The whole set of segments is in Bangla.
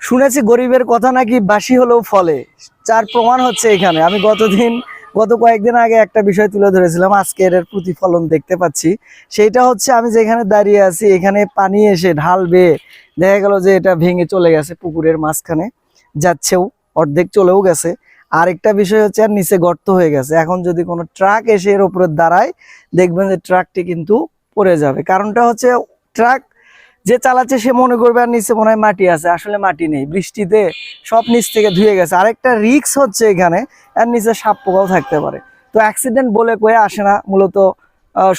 শুনেছি গরিবের কথা নাকি বাসি হলেও ফলে, যার প্রমাণ হচ্ছে এখানে। আমি গত কয়েকদিন আগে একটা বিষয় তুলে ধরেছিলাম, আজকে এর প্রতিফলন দেখতে পাচ্ছি। সেইটা হচ্ছে আমি যেখানে দাঁড়িয়ে আছি এখানে পানি এসে ঢাল বেয়ে দেখা গেল যে এটা ভেঙে চলে গেছে পুকুরের মাঝখানে, যাচ্ছেও, অর্ধেক চলেও গেছে। আরেকটা বিষয় হচ্ছে আর নিচে গর্ত হয়ে গেছে। এখন যদি কোনো ট্রাক এসে এর উপরে দাঁড়ায় দেখবেন যে ট্রাকটি কিন্তু পড়ে যাবে। কারণটা হচ্ছে ট্রাক যে চালাচ্ছে সে মনে করবে আর নিচে মনে হয় মাটি আছে, আসলে মাটি নেই, বৃষ্টিতে সব নিচ থেকে ধুয়ে গেছে। আরেকটা রিস্ক হচ্ছে এখানে এর নিচে সাপ পোকাও থাকতে পারে। তো অ্যাক্সিডেন্ট বলে কয়ে আসে না, মূলত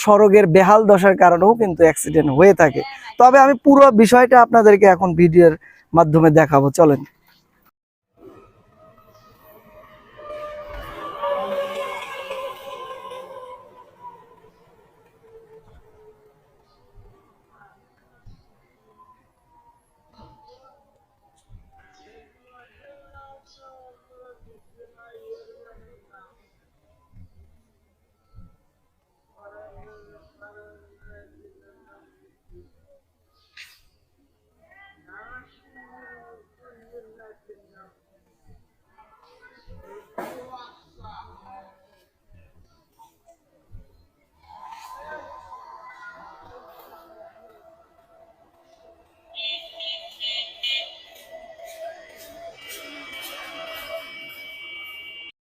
সড়কের বেহাল দশার কারণেও কিন্তু অ্যাক্সিডেন্ট হয়ে থাকে। তবে আমি পুরো বিষয়টা আপনাদেরকে এখন ভিডিওর মাধ্যমে দেখাবো, চলেন।